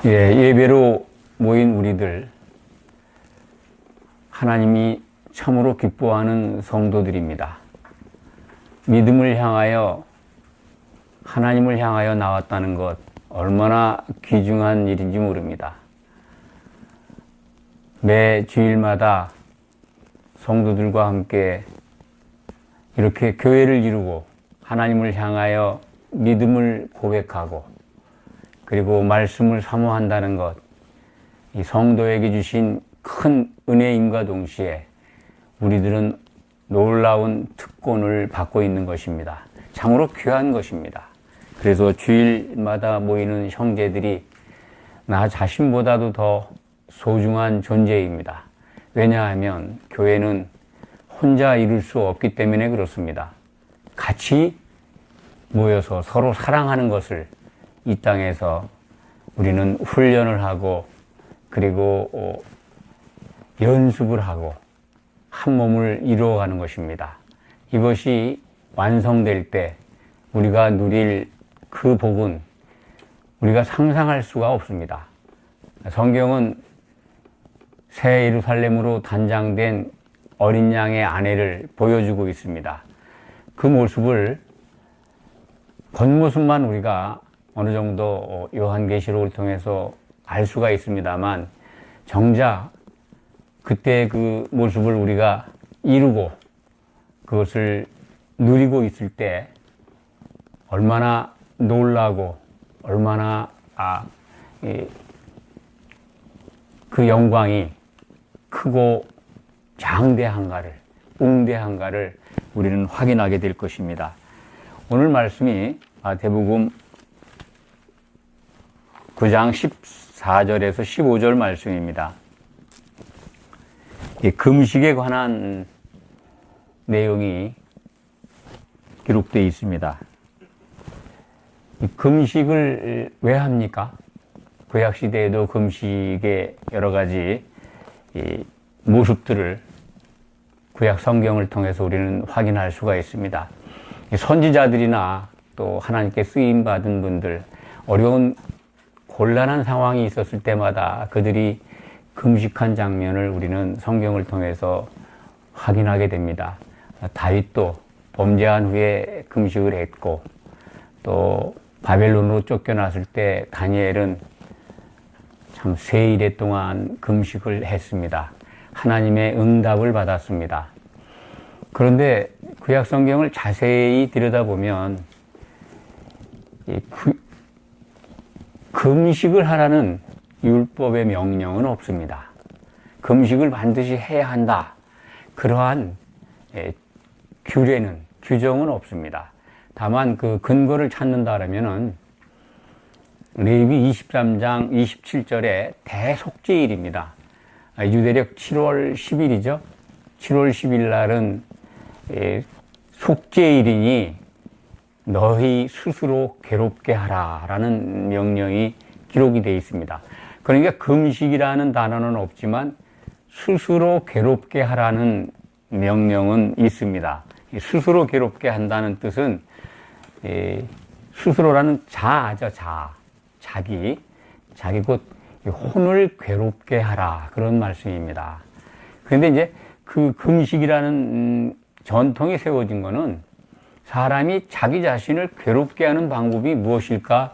예배로 모인 우리들, 하나님이 참으로 기뻐하는 성도들입니다. 믿음을 향하여, 하나님을 향하여 나왔다는 것, 얼마나 귀중한 일인지 모릅니다. 매 주일마다 성도들과 함께 이렇게 교회를 이루고 하나님을 향하여 믿음을 고백하고 그리고 말씀을 사모한다는 것, 이 성도에게 주신 큰 은혜임과 동시에 우리들은 놀라운 특권을 받고 있는 것입니다. 참으로 귀한 것입니다. 그래서 주일마다 모이는 형제들이 나 자신보다도 더 소중한 존재입니다. 왜냐하면 교회는 혼자 이룰 수 없기 때문에 그렇습니다. 같이 모여서 서로 사랑하는 것을 이 땅에서 우리는 훈련을 하고 그리고 연습을 하고 한 몸을 이루어가는 것입니다. 이것이 완성될 때 우리가 누릴 그 복은 우리가 상상할 수가 없습니다. 성경은 새 예루살렘으로 단장된 어린 양의 아내를 보여주고 있습니다. 그 모습을 겉모습만 우리가 어느 정도 요한계시록을 통해서 알 수가 있습니다만 정작 그때 그 모습을 우리가 이루고 그것을 누리고 있을 때 얼마나 놀라고 얼마나 그 영광이 크고 장대한가를, 웅대한가를 우리는 확인하게 될 것입니다. 오늘 말씀이 마태복음 9장 14절에서 15절 말씀입니다. 금식에 관한 내용이 기록되어 있습니다. 금식을 왜 합니까? 구약시대에도 금식의 여러 가지 모습들을 구약 성경을 통해서 우리는 확인할 수가 있습니다. 선지자들이나 또 하나님께 쓰임받은 분들, 어려운 곤란한 상황이 있었을 때마다 그들이 금식한 장면을 우리는 성경을 통해서 확인하게 됩니다. 다윗도 범죄한 후에 금식을 했고 또 바벨론으로 쫓겨났을 때 다니엘은 참 세일에 동안 금식을 했습니다. 하나님의 응답을 받았습니다. 그런데 구약 성경을 자세히 들여다보면 금식을 하라는 율법의 명령은 없습니다. 금식을 반드시 해야 한다. 그러한 규정은 없습니다. 다만 그 근거를 찾는다라면은 레위기 23장 27절에 대속죄일입니다. 유대력 7월 10일이죠. 7월 10일 날은 속죄일이니 너희 스스로 괴롭게 하라 라는 명령이 기록이 되어 있습니다. 그러니까 금식이라는 단어는 없지만 스스로 괴롭게 하라는 명령은 있습니다. 스스로 괴롭게 한다는 뜻은 스스로라는 자아죠. 자기 곧 혼을 괴롭게 하라 그런 말씀입니다. 그런데 이제 그 금식이라는 전통이 세워진 거는 사람이 자기 자신을 괴롭게 하는 방법이 무엇일까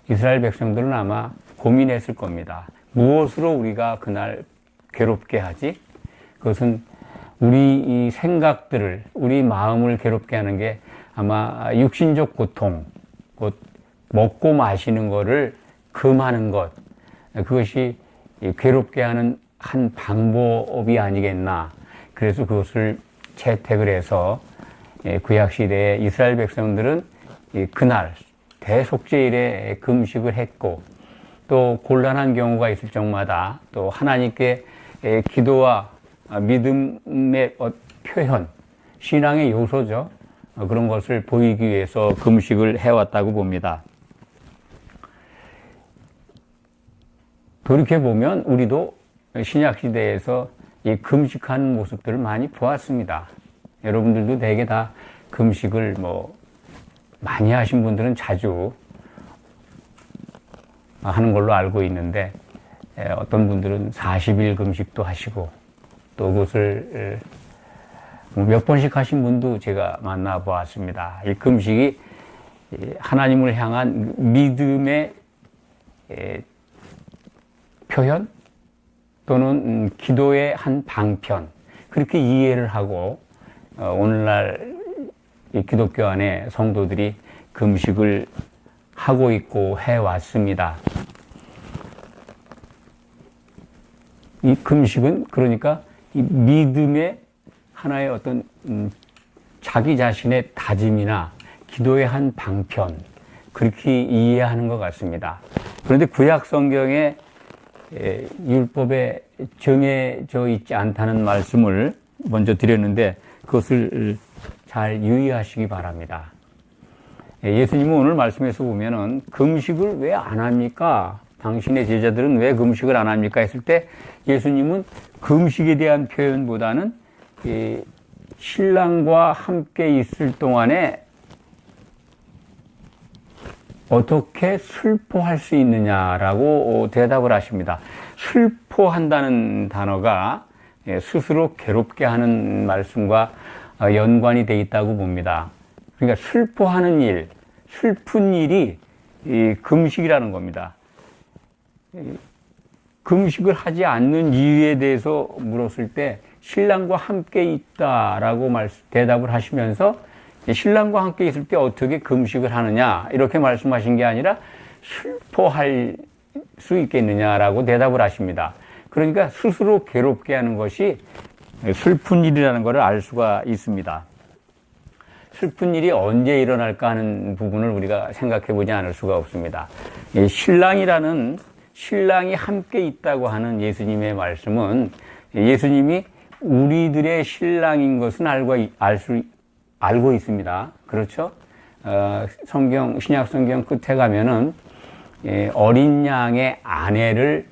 이스라엘 백성들은 아마 고민했을 겁니다. 무엇으로 우리가 그날 괴롭게 하지? 그것은 우리 이 생각들을, 우리 마음을 괴롭게 하는 게 아마 육신적 고통, 곧 먹고 마시는 거를 금하는 것, 그것이 괴롭게 하는 한 방법이 아니겠나. 그래서 그것을 채택을 해서 구약시대에 이스라엘 백성들은 그날 대속죄일에 금식을 했고 또 곤란한 경우가 있을 적마다 또 하나님께 기도와 믿음의 표현, 신앙의 요소죠. 그런 것을 보이기 위해서 금식을 해왔다고 봅니다. 돌이켜보면 우리도 신약시대에서 이 금식하는 모습들을 많이 보았습니다. 여러분들도 대개 다 금식을 많이 하신 분들은 자주 하는 걸로 알고 있는데, 어떤 분들은 40일 금식도 하시고, 또 그것을 몇 번씩 하신 분도 제가 만나보았습니다. 이 금식이 하나님을 향한 믿음의 표현 또는 기도의 한 방편, 그렇게 이해를 하고 오늘날 이 기독교 안에 성도들이 금식을 하고 있고 해왔습니다. 이 금식은 그러니까 이 믿음의 하나의 어떤 자기 자신의 다짐이나 기도의 한 방편, 그렇게 이해하는 것 같습니다. 그런데 구약 성경에 율법에 정해져 있지 않다는 말씀을 먼저 드렸는데 그것을 잘 유의하시기 바랍니다. 예수님은 오늘 말씀에서 보면은 금식을 왜 안 합니까? 당신의 제자들은 왜 금식을 안 합니까? 했을 때 예수님은 금식에 대한 표현보다는 신랑과 함께 있을 동안에 어떻게 슬퍼할 수 있느냐라고 대답을 하십니다. 슬퍼한다는 단어가 스스로 괴롭게 하는 말씀과 연관이 되어 있다고 봅니다. 그러니까 슬퍼하는 일, 슬픈 일이 금식이라는 겁니다. 금식을 하지 않는 이유에 대해서 물었을 때 신랑과 함께 있다라고 대답을 하시면서 신랑과 함께 있을 때 어떻게 금식을 하느냐 이렇게 말씀하신 게 아니라 슬퍼할 수 있겠느냐라고 대답을 하십니다. 그러니까 스스로 괴롭게 하는 것이 슬픈 일이라는 것을 알 수가 있습니다. 슬픈 일이 언제 일어날까 하는 부분을 우리가 생각해 보지 않을 수가 없습니다. 신랑이 함께 있다고 하는 예수님의 말씀은 예수님이 우리들의 신랑인 것은 알고 있습니다. 그렇죠? 신약 성경 끝에 가면은 어린 양의 아내를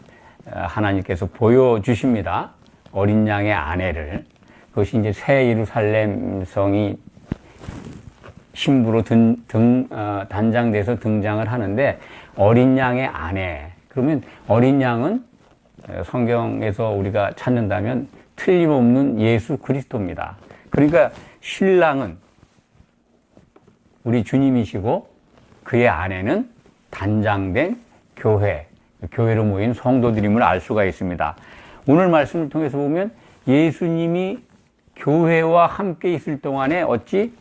하나님께서 보여주십니다. 어린 양의 아내를. 그것이 이제 새 예루살렘 성이 신부로 단장돼서 등장을 하는데 어린 양의 아내. 그러면 어린 양은 성경에서 우리가 찾는다면 틀림없는 예수 그리스도입니다. 그러니까 신랑은 우리 주님이시고 그의 아내는 단장된 교회로 모인 성도들임을 알 수가 있습니다. 오늘 말씀을 통해서 보면 예수님이 교회와 함께 있을 동안에 어찌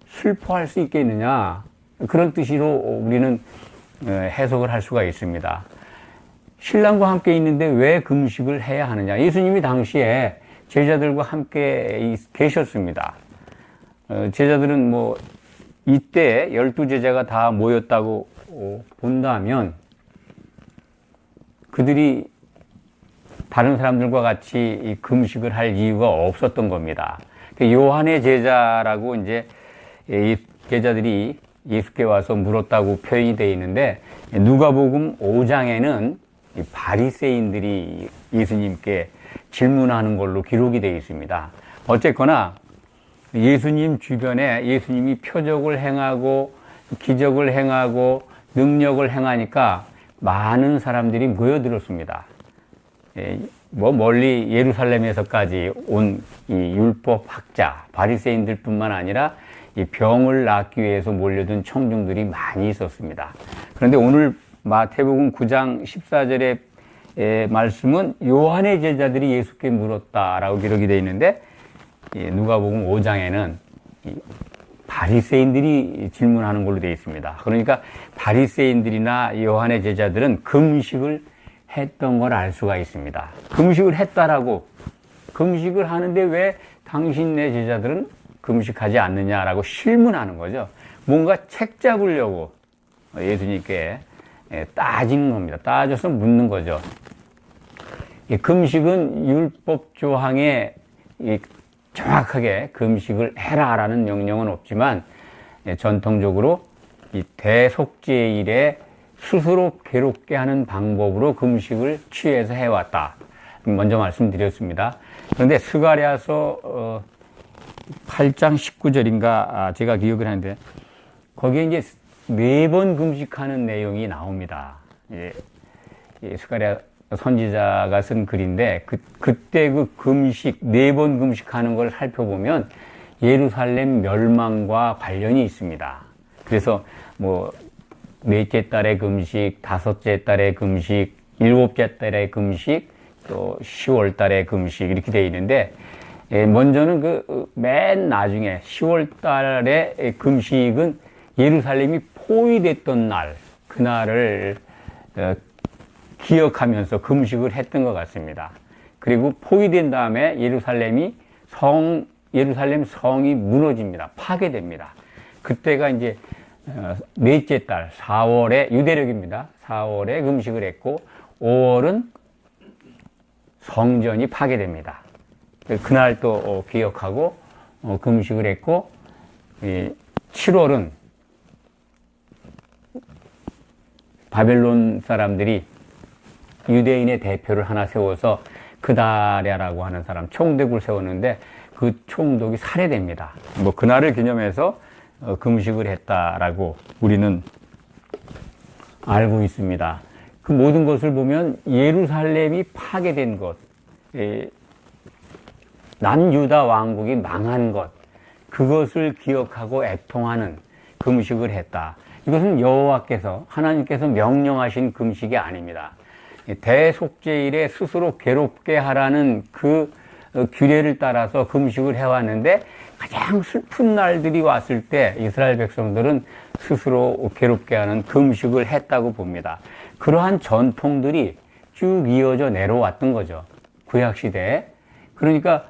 슬퍼할 수 있겠느냐, 그런 뜻으로 우리는 해석을 할 수가 있습니다. 신랑과 함께 있는데 왜 금식을 해야 하느냐? 예수님이 당시에 제자들과 함께 계셨습니다. 제자들은 이때 12제자가 다 모였다고 본다면 그들이 다른 사람들과 같이 금식을 할 이유가 없었던 겁니다. 요한의 제자라고 이제 이 제자들이 예수께 와서 물었다고 표현이 되어 있는데 누가복음 5장에는 바리새인들이 예수님께 질문하는 걸로 기록이 되어 있습니다. 어쨌거나 예수님 주변에 예수님이 표적을 행하고 기적을 행하고 능력을 행하니까 많은 사람들이 모여들었습니다. 멀리 예루살렘에서까지 온 이 율법학자 바리새인들뿐만 아니라 이 병을 낫기 위해서 몰려든 청중들이 많이 있었습니다. 그런데 오늘 마태복음 9장 14절의 말씀은 요한의 제자들이 예수께 물었다라고 기록이 되어 있는데 누가복음 5장에는 바리새인들이 질문하는 걸로 되어 있습니다. 그러니까 바리새인들이나 요한의 제자들은 금식을 했던 걸 알 수가 있습니다. 금식을 했다라고, 금식을 하는데 왜 당신네 제자들은 금식하지 않느냐라고 실문하는 거죠. 뭔가 책 잡으려고 예수님께 따지는 겁니다. 따져서 묻는 거죠. 금식은 율법 조항에 정확하게 금식을 해라라는 명령은 없지만 전통적으로 이 대속죄일에 스스로 괴롭게 하는 방법으로 금식을 취해서 해왔다. 먼저 말씀드렸습니다. 그런데 스가랴서 8장 19절인가 제가 기억을 하는데 거기에 이제 4번 금식하는 내용이 나옵니다. 스가랴 선지자가 쓴 글인데 그때 그 금식 4번 금식하는 걸 살펴보면 예루살렘 멸망과 관련이 있습니다. 그래서 뭐 넷째 달의 금식, 다섯째 달의 금식, 일곱째 달의 금식, 또 10월 달의 금식 이렇게 되어 있는데 먼저는 그 맨 나중에 10월 달의 금식은 예루살렘이 포위됐던 날, 그날을 기억하면서 금식을 했던 것 같습니다. 그리고 포위된 다음에 예루살렘 성이 무너집니다. 파괴됩니다. 그때가 이제 넷째 달 4월에 유대력입니다. 4월에 금식을 했고 5월은 성전이 파괴됩니다. 그날 또 기억하고 금식을 했고 7월은 바벨론 사람들이 유대인의 대표를 하나 세워서 그다랴라고 하는 사람 총독을 세웠는데 그 총독이 살해됩니다. 뭐 그날을 기념해서 금식을 했다라고 우리는 알고 있습니다. 그 모든 것을 보면 예루살렘이 파괴된 것, 남유다 왕국이 망한 것, 그것을 기억하고 애통하는 금식을 했다. 이것은 여호와께서 하나님께서 명령하신 금식이 아닙니다. 대속죄일에 스스로 괴롭게 하라는 그 규례를 따라서 금식을 해왔는데 가장 슬픈 날들이 왔을 때 이스라엘 백성들은 스스로 괴롭게 하는 금식을 했다고 봅니다. 그러한 전통들이 쭉 이어져 내려왔던 거죠. 구약시대에. 그러니까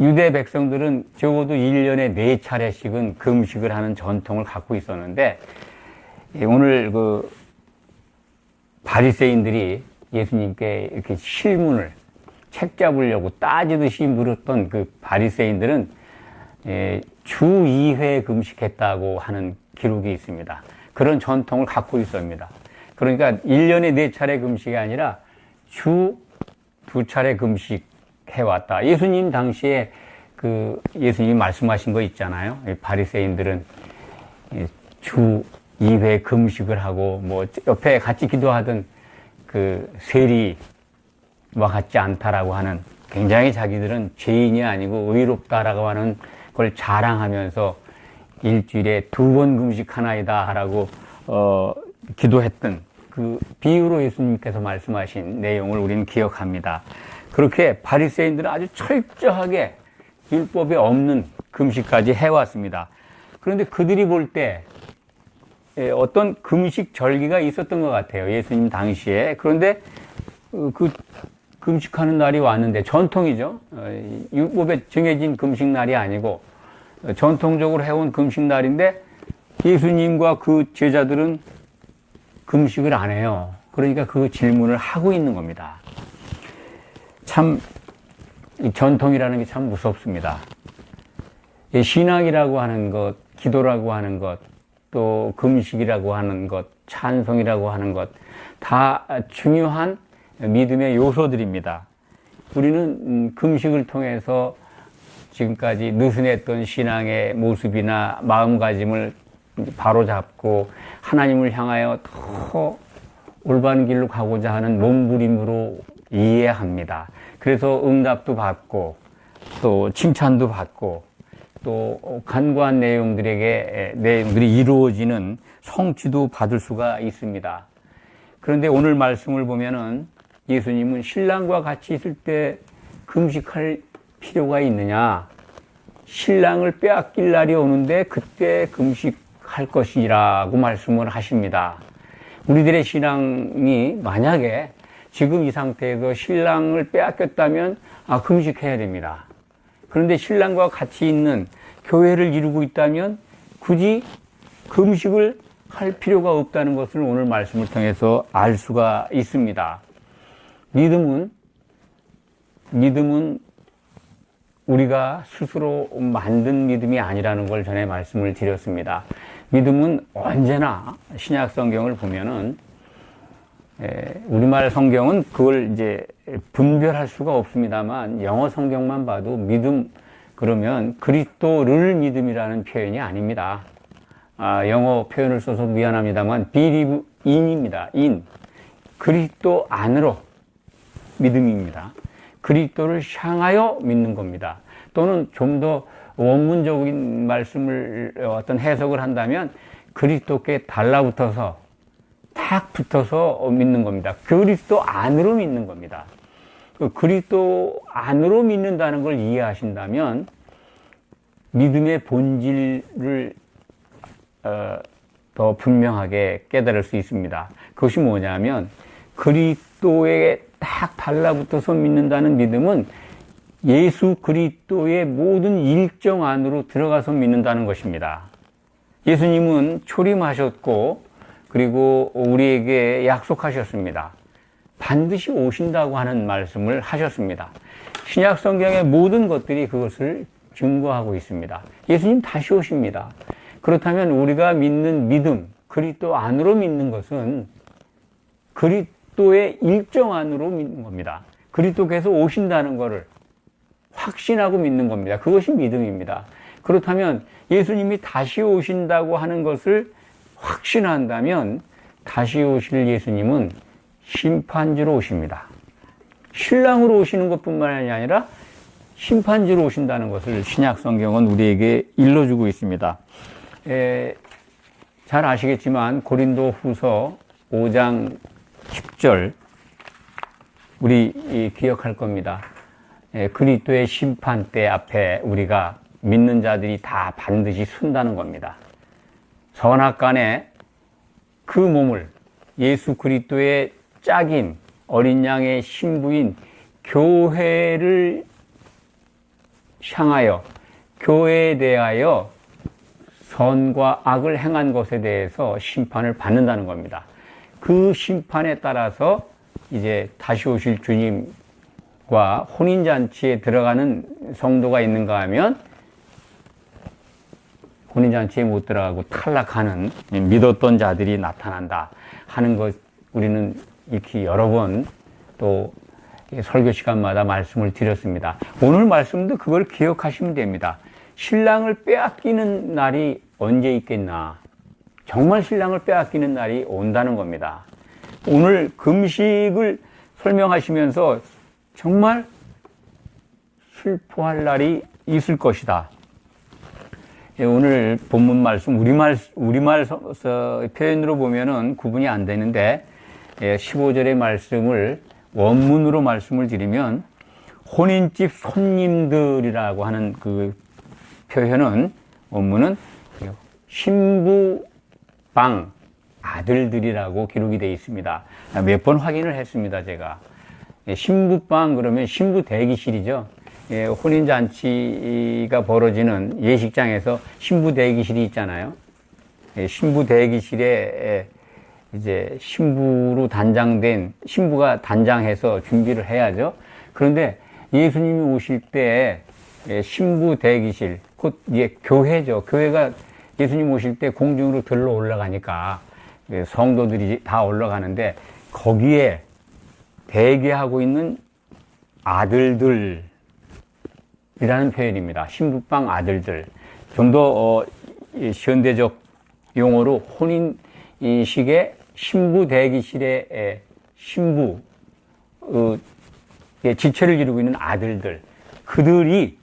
유대 백성들은 적어도 1년에 4차례씩은 금식을 하는 전통을 갖고 있었는데 오늘 그 바리새인들이 예수님께 이렇게 실문을 책 잡으려고 따지듯이 물었던 그 바리새인들은 주 2회 금식했다고 하는 기록이 있습니다. 그런 전통을 갖고 있습니다. 그러니까 1년에 4차례 금식이 아니라 주 2차례 금식해왔다. 예수님 당시에 그 예수님이 말씀하신 거 있잖아요. 바리새인들은 주 2회 금식을 하고 뭐 옆에 같이 기도하던 그 세리와 같지 않다라고 하는, 굉장히 자기들은 죄인이 아니고 의롭다라고 하는 걸 자랑하면서 일주일에 2번 금식하나이다 라고 기도했던 그 비유로 예수님께서 말씀하신 내용을 우리는 기억합니다. 그렇게 바리새인들은 아주 철저하게 율법에 없는 금식까지 해왔습니다. 그런데 그들이 볼 때 어떤 금식 절기가 있었던 것 같아요. 예수님 당시에. 그런데 그 금식하는 날이 왔는데, 전통이죠. 율법에 정해진 금식 날이 아니고 전통적으로 해온 금식 날인데 예수님과 그 제자들은 금식을 안 해요. 그러니까 그 질문을 하고 있는 겁니다. 참 전통이라는 게 참 무섭습니다. 신앙이라고 하는 것, 기도라고 하는 것, 또 금식이라고 하는 것, 찬송이라고 하는 것, 다 중요한 믿음의 요소들입니다. 우리는 금식을 통해서 지금까지 느슨했던 신앙의 모습이나 마음가짐을 바로잡고 하나님을 향하여 더 올바른 길로 가고자 하는 몸부림으로 이해합니다. 그래서 응답도 받고 또 칭찬도 받고 또 간과한 내용들이 이루어지는 성취도 받을 수가 있습니다. 그런데 오늘 말씀을 보면은 예수님은 신랑과 같이 있을 때 금식할 필요가 있느냐? 신랑을 빼앗길 날이 오는데 그때 금식할 것이라고 말씀을 하십니다. 우리들의 신앙이 만약에 지금 이 상태에서 신랑을 빼앗겼다면 금식해야 됩니다. 그런데 신랑과 같이 있는 교회를 이루고 있다면 굳이 금식을 할 필요가 없다는 것을 오늘 말씀을 통해서 알 수가 있습니다. 믿음은 우리가 스스로 만든 믿음이 아니라는 걸 전에 말씀을 드렸습니다. 믿음은 언제나 신약 성경을 보면은 우리말 성경은 그걸 이제 분별할 수가 없습니다만 영어 성경만 봐도 믿음 그러면 그리스도를 믿음이라는 표현이 아닙니다. 영어 표현을 써서 미안합니다만 believe in입니다. in. 그리스도 안으로 믿음입니다. 그리스도를 향하여 믿는 겁니다. 또는 좀 더 원문적인 말씀을 어떤 해석을 한다면 그리스도께 달라붙어서 탁 붙어서 믿는 겁니다. 그리스도 안으로 믿는 겁니다. 그리스도 안으로 믿는다는 걸 이해하신다면 믿음의 본질을 더 분명하게 깨달을 수 있습니다. 그것이 뭐냐면 그리스도에 딱 달라붙어서 믿는다는 믿음은 예수 그리스도의 모든 일정 안으로 들어가서 믿는다는 것입니다. 예수님은 초림하셨고 그리고 우리에게 약속하셨습니다. 반드시 오신다고 하는 말씀을 하셨습니다. 신약 성경의 모든 것들이 그것을 증거하고 있습니다. 예수님 다시 오십니다. 그렇다면 우리가 믿는 믿음, 그리스도 안으로 믿는 것은 그리스도의 일정 안으로 믿는 겁니다. 그리스도께서 오신다는 것을 확신하고 믿는 겁니다. 그것이 믿음입니다. 그렇다면 예수님이 다시 오신다고 하는 것을 확신한다면 다시 오실 예수님은 심판주로 오십니다. 신랑으로 오시는 것뿐만이 아니라 심판주로 오신다는 것을 신약 성경은 우리에게 일러주고 있습니다. 잘 아시겠지만 고린도 후서 5장 10절 우리 기억할 겁니다. 그리스도의 심판대 앞에 우리가 믿는 자들이 다 반드시 선다는 겁니다. 선악간에 그 몸을 예수 그리스도의 짝인 어린 양의 신부인 교회를 향하여 교회에 대하여 선과 악을 행한 것에 대해서 심판을 받는다는 겁니다. 그 심판에 따라서 이제 다시 오실 주님과 혼인잔치에 들어가는 성도가 있는가 하면 혼인잔치에 못 들어가고 탈락하는 믿었던 자들이 나타난다 하는 것 우리는 이렇게 여러 번 또 설교 시간마다 말씀을 드렸습니다. 오늘 말씀도 그걸 기억하시면 됩니다. 신랑을 빼앗기는 날이 언제 있겠나? 정말 신랑을 빼앗기는 날이 온다는 겁니다. 오늘 금식을 설명하시면서 정말 슬퍼할 날이 있을 것이다. 오늘 본문 말씀, 우리말 표현으로 보면은 구분이 안 되는데, 15절의 말씀을 원문으로 말씀을 드리면, 혼인집 손님들이라고 하는 그 표현은, 원문은 신부방 아들들이라고 기록이 되어 있습니다. 몇 번 확인을 했습니다, 제가. 신부방 그러면 신부 대기실이죠. 혼인잔치가 벌어지는 예식장에서 신부 대기실이 있잖아요. 신부 대기실에 이제 신부로 단장된, 신부가 단장해서 준비를 해야죠. 그런데 예수님이 오실 때 신부 대기실, 곧 교회죠. 교회가 예수님 오실 때 공중으로 들러 올라가니까 성도들이 다 올라가는데 거기에 대기하고 있는 아들들, 이라는 표현입니다. 신부방 아들들. 좀 더 현대적 용어로 혼인식의 신부 대기실의 신부 지체를 이루고 있는 아들들, 그들이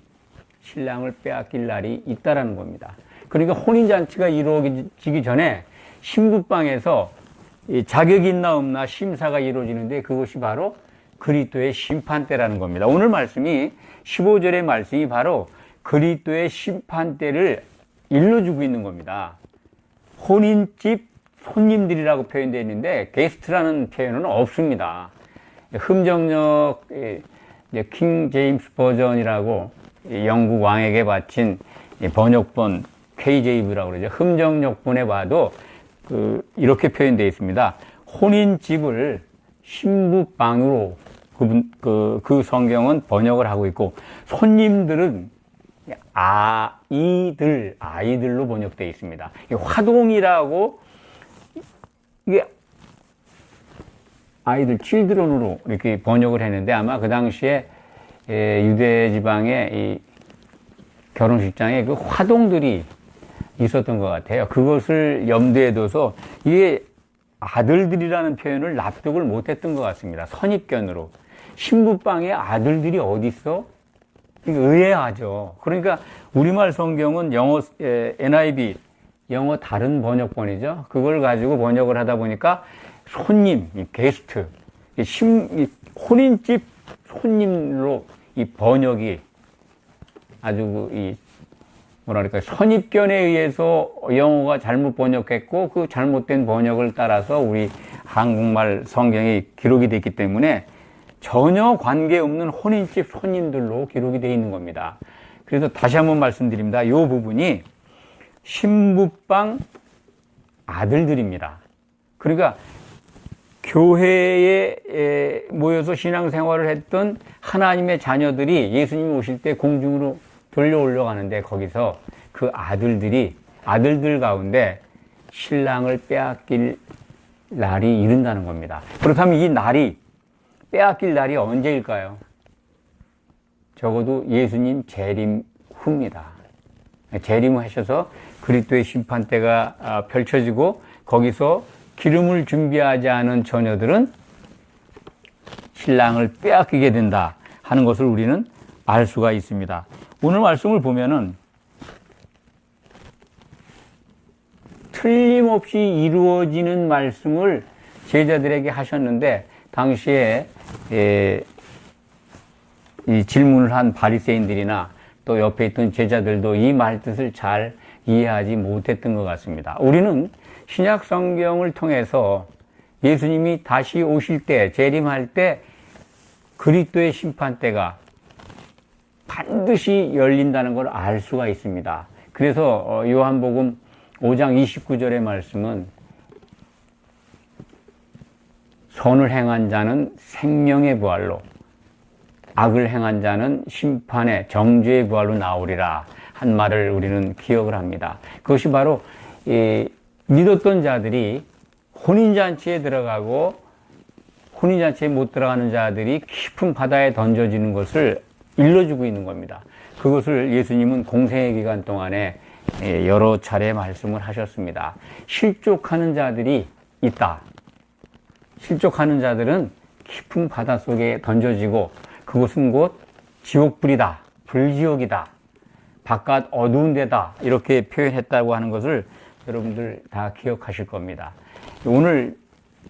신랑을 빼앗길 날이 있다라는 겁니다. 그러니까 혼인잔치가 이루어지기 전에 신부방에서 자격이 있나 없나 심사가 이루어지는데 그것이 바로 그리스도의 심판대라는 겁니다. 오늘 말씀이 15절의 말씀이 바로 그리스도의 심판대를 일러주고 있는 겁니다. 혼인집 손님들이라고 표현되어 있는데 게스트라는 표현은 없습니다. 흠정력 킹 제임스 버전이라고 영국 왕에게 바친 번역본 KJV라고 그러죠. 흠정역본에 봐도 이렇게 표현되어 있습니다. 혼인집을 신부방으로 그 성경은 번역을 하고 있고, 손님들은 아이들로 번역되어 있습니다. 화동이라고, 이게 아이들, children으로 이렇게 번역을 했는데, 아마 그 당시에 유대 지방의 이 결혼식장에 그 화동들이 있었던 것 같아요. 그것을 염두에 둬서 이게 아들들이라는 표현을 납득을 못했던 것 같습니다. 선입견으로. 신부방에 아들들이 어디 있어? 의아하죠. 그러니까 우리말 성경은 영어 NIV, 영어 다른 번역본이죠. 그걸 가지고 번역을 하다 보니까 손님, 게스트, 혼인집 손님으로 이 번역이 아주 뭐랄까 선입견에 의해서 영어가 잘못 번역했고 그 잘못된 번역을 따라서 우리 한국말 성경이 기록이 됐기 때문에 전혀 관계없는 혼인집 손님들로 기록이 되어 있는 겁니다. 그래서 다시 한번 말씀드립니다. 이 부분이 신부방 아들들입니다. 그러니까 교회에 모여서 신앙생활을 했던 하나님의 자녀들이 예수님이 오실 때 공중으로 돌려 올려가는데 거기서 그 아들들 가운데 신랑을 빼앗길 날이 이른다는 겁니다. 그렇다면 이 날이 빼앗길 날이 언제일까요? 적어도 예수님 재림 후입니다. 재림하셔서 그리스도의 심판대가 펼쳐지고 거기서 기름을 준비하지 않은 처녀들은 신랑을 빼앗기게 된다 하는 것을 우리는 알 수가 있습니다. 오늘 말씀을 보면은 틀림없이 이루어지는 말씀을 제자들에게 하셨는데 당시에 이 질문을 한 바리새인들이나 또 옆에 있던 제자들도 이 말뜻을 잘 이해하지 못했던 것 같습니다. 우리는 신약 성경을 통해서 예수님이 다시 오실 때, 재림할 때 그리스도의 심판대가 반드시 열린다는 걸 알 수가 있습니다. 그래서 요한복음 5장 29절의 말씀은 선을 행한 자는 생명의 부활로 악을 행한 자는 심판의 정죄의 부활로 나오리라 한 말을 우리는 기억을 합니다. 그것이 바로 믿었던 자들이 혼인잔치에 들어가고 혼인잔치에 못 들어가는 자들이 깊은 바다에 던져지는 것을 일러주고 있는 겁니다. 그것을 예수님은 공생의 기간 동안에 여러 차례 말씀을 하셨습니다. 실족하는 자들이 있다. 실족하는 자들은 깊은 바다 속에 던져지고 그곳은 곧 지옥불이다. 불지옥이다. 바깥 어두운 데다. 이렇게 표현했다고 하는 것을 여러분들 다 기억하실 겁니다. 오늘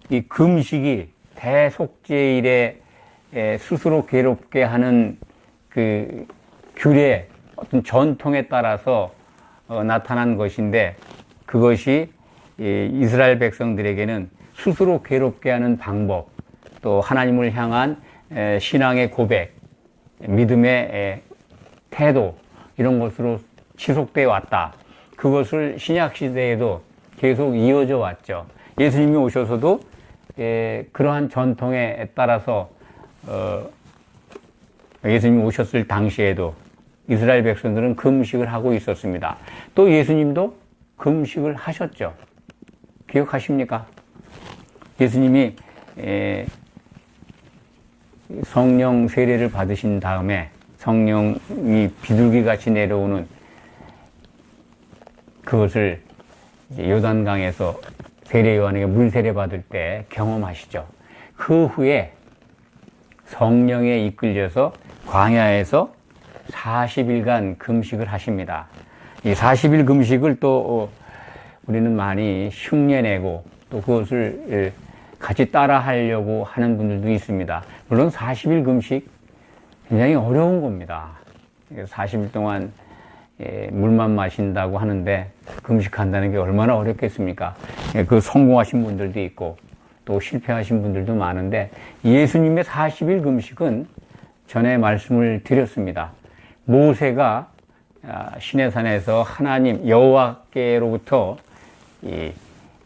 이 금식이 대속죄일에 스스로 괴롭게 하는 그 규례, 어떤 전통에 따라서 나타난 것인데 그것이 이스라엘 백성들에게는 스스로 괴롭게 하는 방법, 또 하나님을 향한 신앙의 고백, 믿음의 태도 이런 것으로 지속되어 왔다. 그것을 신약 시대에도 계속 이어져 왔죠. 예수님이 오셔서도 그러한 전통에 따라서 예수님이 오셨을 당시에도 이스라엘 백성들은 금식을 하고 있었습니다. 또 예수님도 금식을 하셨죠. 기억하십니까? 예수님이 성령 세례를 받으신 다음에 성령이 비둘기같이 내려오는 그것을 요단강에서 세례 요한에게 물 세례 받을 때 경험하시죠. 그 후에 성령에 이끌려서 광야에서 40일간 금식을 하십니다. 이 40일 금식을 또 우리는 많이 흉내내고 또 그것을 같이 따라 하려고 하는 분들도 있습니다. 물론 40일 금식 굉장히 어려운 겁니다. 40일 동안 물만 마신다고 하는데 금식한다는 게 얼마나 어렵겠습니까? 그 성공하신 분들도 있고 또 실패하신 분들도 많은데 예수님의 40일 금식은 전에 말씀을 드렸습니다. 모세가 시내산에서 하나님 여호와께로부터 이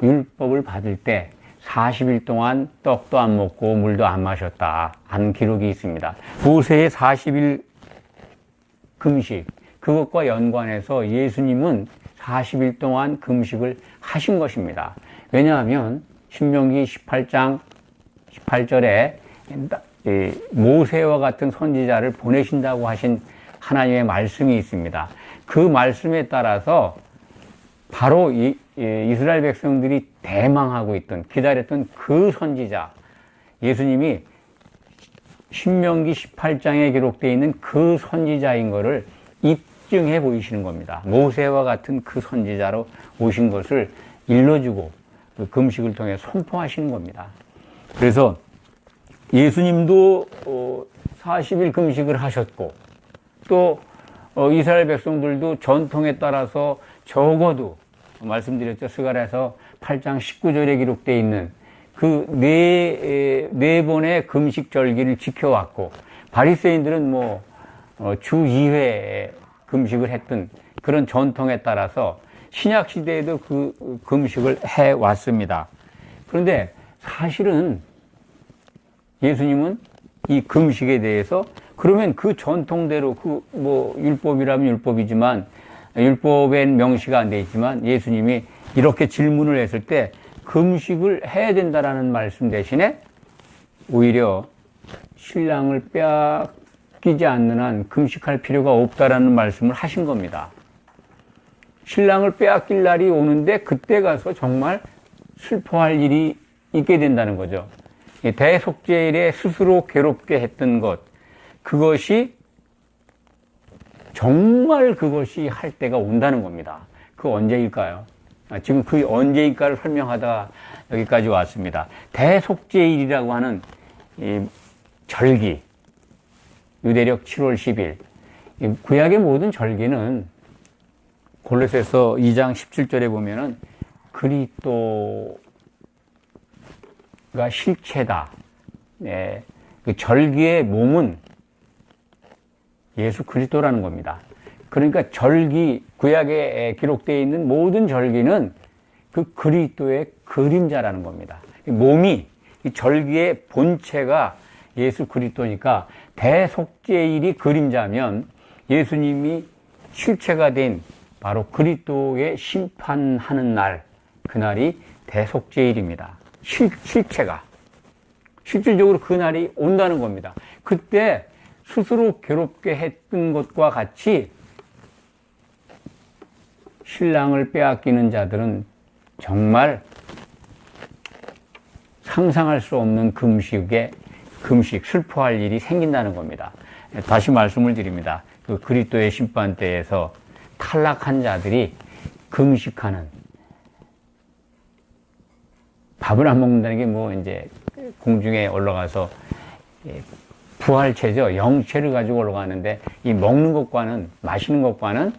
율법을 받을 때 40일 동안 떡도 안 먹고 물도 안 마셨다 하는 기록이 있습니다. 모세의 40일 금식, 그것과 연관해서 예수님은 40일 동안 금식을 하신 것입니다. 왜냐하면 신명기 18장 18절에 모세와 같은 선지자를 보내신다고 하신 하나님의 말씀이 있습니다. 그 말씀에 따라서 바로 이스라엘 백성들이 대망하고 있던, 기다렸던 그 선지자, 예수님이 신명기 18장에 기록되어 있는 그 선지자인 것을 입증해 보이시는 겁니다. 모세와 같은 그 선지자로 오신 것을 일러주고 그 금식을 통해 선포하시는 겁니다. 그래서 예수님도 40일 금식을 하셨고, 또 이스라엘 백성들도 전통에 따라서 적어도 말씀드렸죠. 스가랴서 8장 19절에 기록되어 있는 그 네 번의 금식 절기를 지켜왔고, 바리새인들은 주 2회 금식을 했던 그런 전통에 따라서 신약 시대에도 그 금식을 해 왔습니다. 그런데 사실은 예수님은 이 금식에 대해서, 그러면 그 전통대로 율법이라면 율법이지만, 율법엔 명시가 안 돼 있지만 예수님이 이렇게 질문을 했을 때 금식을 해야 된다라는 말씀 대신에 오히려 신랑을 빼앗기지 않는 한 금식할 필요가 없다라는 말씀을 하신 겁니다. 신랑을 빼앗길 날이 오는데 그때 가서 정말 슬퍼할 일이 있게 된다는 거죠. 대속죄일에 스스로 괴롭게 했던 것, 그것이 정말 그것이 할 때가 온다는 겁니다. 그 언제일까요? 지금 그 언제일까를 설명하다가 여기까지 왔습니다. 대속죄일이라고 하는 이 절기, 유대력 7월 10일. 구약의 모든 절기는 골로새서 2장 17절에 보면은 그리스도가 실체다. 네, 그 절기의 몸은 예수 그리스도라는 겁니다. 그러니까 절기, 구약에 기록되어 있는 모든 절기는 그 그리스도의 그림자라는 겁니다. 몸이, 이 절기의 본체가 예수 그리스도니까 대속죄일이 그림자면 예수님이 실체가 된 바로 그리스도의 심판하는 날, 그날이 대속죄일입니다. 실체가. 실질적으로 그날이 온다는 겁니다. 그때 스스로 괴롭게 했던 것과 같이 신랑을 빼앗기는 자들은 정말 상상할 수 없는 금식, 슬퍼할 일이 생긴다는 겁니다. 다시 말씀을 드립니다. 그 그리스도의 심판대에서 탈락한 자들이 금식하는, 밥을 안 먹는다는 게 이제 공중에 올라가서 부활체죠. 영체를 가지고 올라가는데 이 먹는 것과는, 마시는 것과는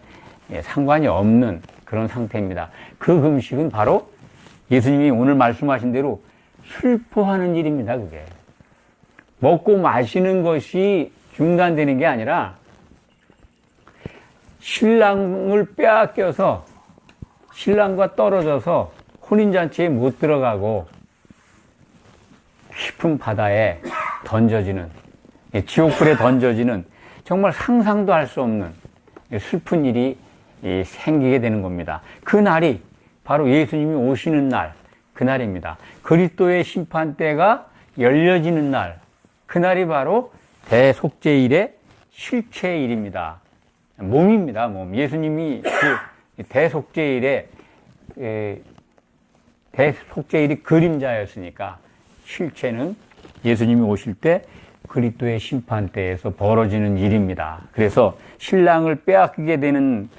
상관이 없는 그런 상태입니다. 그 금식은 바로 예수님이 오늘 말씀하신 대로 슬퍼하는 일입니다. 그게 먹고 마시는 것이 중단되는 게 아니라 신랑을 빼앗겨서 신랑과 떨어져서 혼인잔치에 못 들어가고 깊은 바다에 던져지는, 지옥불에 던져지는, 정말 상상도 할 수 없는 슬픈 일이 생기게 되는 겁니다. 그 날이 바로 예수님이 오시는 날, 그 날입니다. 그리스도의 심판대가 열려지는 날, 그 날이 바로 대속죄일의 실체일입니다. 몸입니다, 몸. 예수님이 그 대속죄일이 그림자였으니까 실체는 예수님이 오실 때 그리스도의 심판대에서 벌어지는 일입니다. 그래서 신랑을 빼앗기게 되는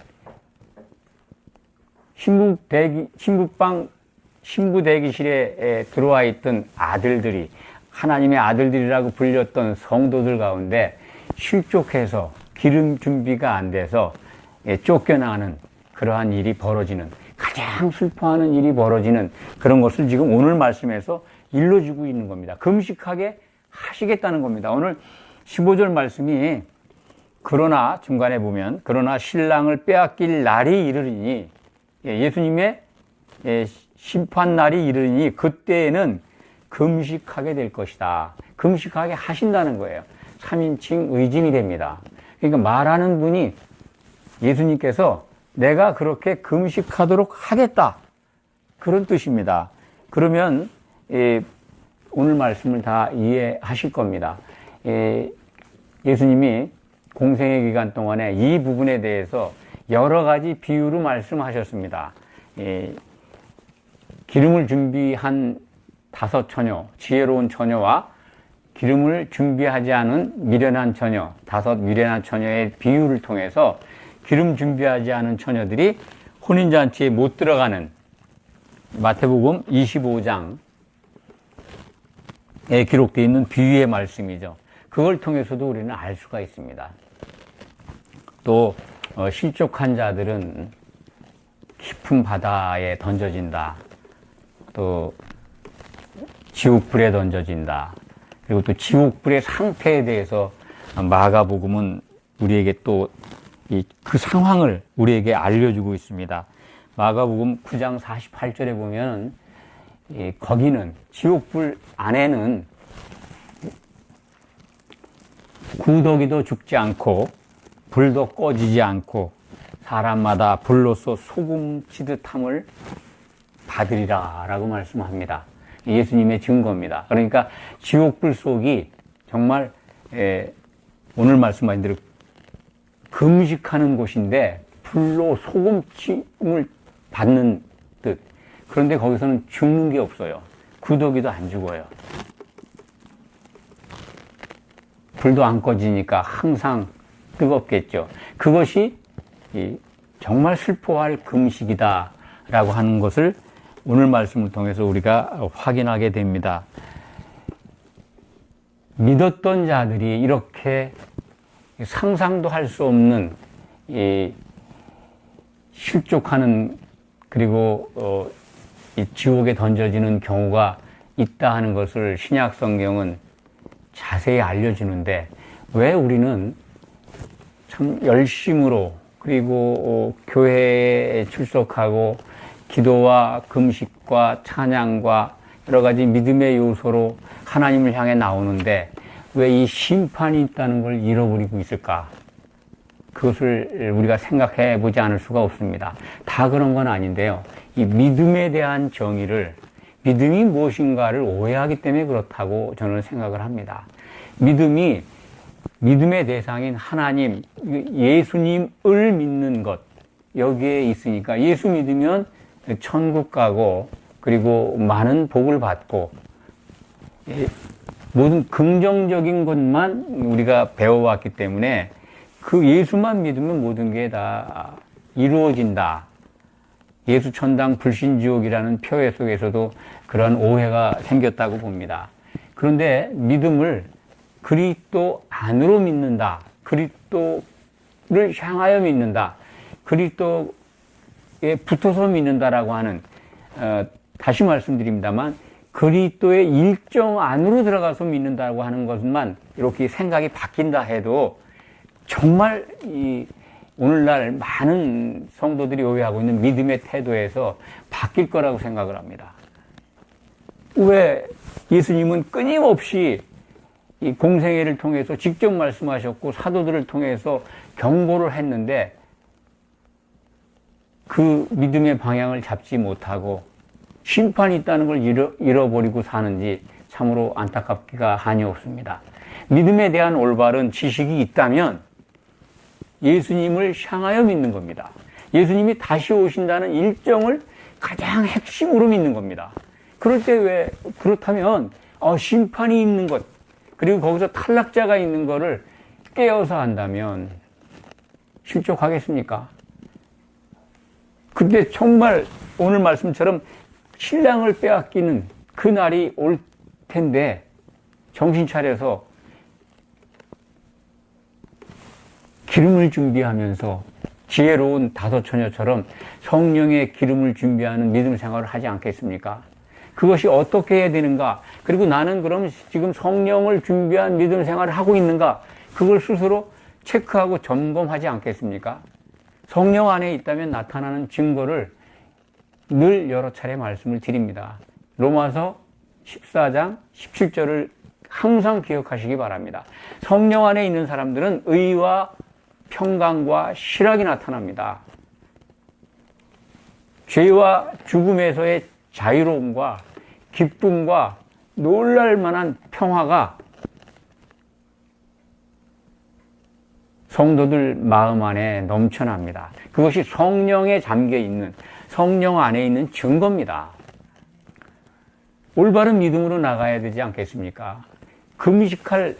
신부 대기실에 들어와 있던 아들들이, 하나님의 아들들이라고 불렸던 성도들 가운데 실족해서 기름 준비가 안 돼서 쫓겨나는 그러한 일이 벌어지는, 가장 슬퍼하는 일이 벌어지는 그런 것을 지금 오늘 말씀에서 일러주고 있는 겁니다. 금식하게 하시겠다는 겁니다. 오늘 15절 말씀이, 그러나 중간에 보면 그러나 신랑을 빼앗길 날이 이르리니, 예수님의 심판 날이 이르니 그때에는 금식하게 될 것이다. 금식하게 하신다는 거예요. 3인칭 의징이 됩니다. 그러니까 말하는 분이 예수님께서 내가 그렇게 금식하도록 하겠다, 그런 뜻입니다. 그러면 오늘 말씀을 다 이해하실 겁니다. 예수님이 공생의 기간 동안에 이 부분에 대해서 여러 가지 비유로 말씀하셨습니다. 기름을 준비한 5 처녀, 지혜로운 처녀와 기름을 준비하지 않은 미련한 처녀, 5 미련한 처녀의 비유를 통해서 기름 준비하지 않은 처녀들이 혼인잔치에 못 들어가는 마태복음 25장에 기록되어 있는 비유의 말씀이죠. 그걸 통해서도 우리는 알 수가 있습니다. 또 실족한 자들은 깊은 바다에 던져진다. 또 지옥불에 던져진다. 그리고 또 지옥불의 상태에 대해서 마가복음은 우리에게 또 그 상황을 우리에게 알려주고 있습니다. 마가복음 9장 48절에 보면 거기는 지옥불 안에는 구더기도 죽지 않고 불도 꺼지지 않고 사람마다 불로써 소금 치듯함을 받으리라 라고 말씀합니다. 예수님의 증거입니다. 그러니까 지옥불 속이 정말 오늘 말씀하신 대로 금식하는 곳인데 불로 소금침을 받는 듯. 그런데 거기서는 죽는 게 없어요. 구더기도 안 죽어요. 불도 안 꺼지니까 항상 뜨겁겠죠. 그것이 정말 슬퍼할 금식이다 라고 하는 것을 오늘 말씀을 통해서 우리가 확인하게 됩니다. 믿었던 자들이 이렇게 상상도 할 수 없는 실족하는 그리고 이 지옥에 던져지는 경우가 있다 하는 것을 신약 성경은 자세히 알려주는데 왜 우리는 참 열심으로 그리고 교회에 출석하고 기도와 금식과 찬양과 여러 가지 믿음의 요소로 하나님을 향해 나오는데 왜 이 심판이 있다는 걸 잃어버리고 있을까? 그것을 우리가 생각해 보지 않을 수가 없습니다. 다 그런 건 아닌데요. 이 믿음에 대한 정의를, 믿음이 무엇인가를 오해하기 때문에 그렇다고 저는 생각을 합니다. 믿음이 믿음의 대상인 하나님, 예수님을 믿는 것, 여기에 있으니까 예수 믿으면 천국 가고 그리고 많은 복을 받고 모든 긍정적인 것만 우리가 배워왔기 때문에 그 예수만 믿으면 모든 게 다 이루어진다. 예수 천당 불신지옥이라는 표현 속에서도 그런 오해가 생겼다고 봅니다. 그런데 믿음을 그리스도 안으로 믿는다. 그리스도를 향하여 믿는다. 그리스도에 붙어서 믿는다라고 하는 다시 말씀드립니다만 그리스도의 일정 안으로 들어가서 믿는다고 하는 것만 이렇게 생각이 바뀐다 해도 정말 오늘날 많은 성도들이 오해하고 있는 믿음의 태도에서 바뀔 거라고 생각을 합니다. 왜 예수님은 끊임없이 이 공생애를 통해서 직접 말씀하셨고 사도들을 통해서 경고를 했는데 그 믿음의 방향을 잡지 못하고 심판이 있다는 걸 잃어버리고 사는지 참으로 안타깝기가 한이 없습니다. 믿음에 대한 올바른 지식이 있다면 예수님을 향하여 믿는 겁니다. 예수님이 다시 오신다는 일정을 가장 핵심으로 믿는 겁니다. 그럴 때 왜 그렇다면 심판이 있는 것 그리고 거기서 탈락자가 있는 거를 깨어서 한다면 실족하겠습니까? 근데 정말 오늘 말씀처럼 신랑을 빼앗기는 그 날이 올 텐데 정신 차려서 기름을 준비하면서 지혜로운 5 처녀처럼 성령의 기름을 준비하는 믿음 생활을 하지 않겠습니까? 그것이 어떻게 해야 되는가? 그리고 나는 그럼 지금 성령을 준비한 믿음 생활을 하고 있는가? 그걸 스스로 체크하고 점검하지 않겠습니까? 성령 안에 있다면 나타나는 증거를 늘 여러 차례 말씀을 드립니다. 로마서 14장 17절을 항상 기억하시기 바랍니다. 성령 안에 있는 사람들은 의와 평강과 실학이 나타납니다. 죄와 죽음에서의 자유로움과 기쁨과 놀랄만한 평화가 성도들 마음 안에 넘쳐납니다. 그것이 성령에 잠겨 있는 성령 안에 있는 증거입니다. 올바른 믿음으로 나가야 되지 않겠습니까? 금식할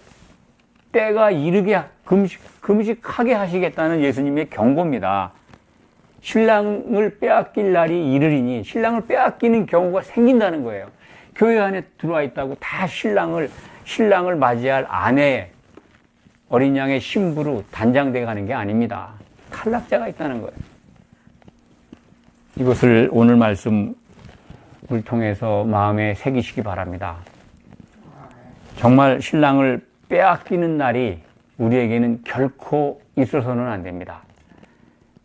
때가 이르게 금식하게 하시겠다는 예수님의 경고입니다. 신랑을 빼앗길 날이 이르리니 신랑을 빼앗기는 경우가 생긴다는 거예요. 교회 안에 들어와 있다고 다 신랑을 맞이할 아내, 어린 양의 신부로 단장돼 가는 게 아닙니다. 탈락자가 있다는 거예요. 이것을 오늘 말씀을 통해서 마음에 새기시기 바랍니다. 정말 신랑을 빼앗기는 날이 우리에게는 결코 있어서는 안 됩니다.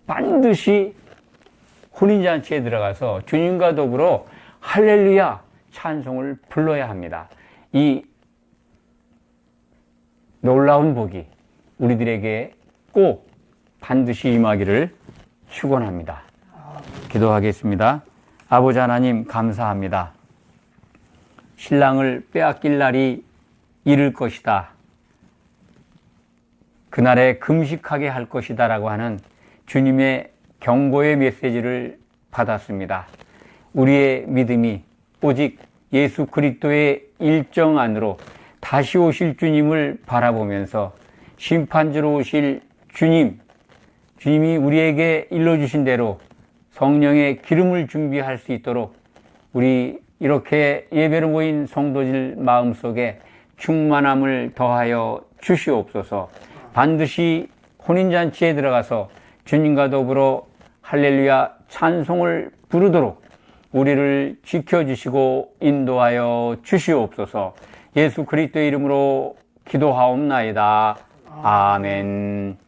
반드시 혼인잔치에 들어가서 주님과 더불어 할렐루야 찬송을 불러야 합니다. 이 놀라운 복이 우리들에게 꼭 반드시 임하기를 축원합니다. 기도하겠습니다. 아버지 하나님 감사합니다. 신랑을 빼앗길 날이 이를 것이다. 그날에 금식하게 할 것이다 라고 하는 주님의 경고의 메시지를 받았습니다. 우리의 믿음이 오직 예수 그리스도의 일정 안으로 다시 오실 주님을 바라보면서 심판주로 오실 주님이 우리에게 일러주신 대로 성령의 기름을 준비할 수 있도록 우리 이렇게 예배로 모인 성도들 마음속에 충만함을 더하여 주시옵소서. 반드시 혼인잔치에 들어가서 주님과 더불어 할렐루야 찬송을 부르도록 우리를 지켜주시고 인도하여 주시옵소서. 예수 그리스도의 이름으로 기도하옵나이다. 아멘.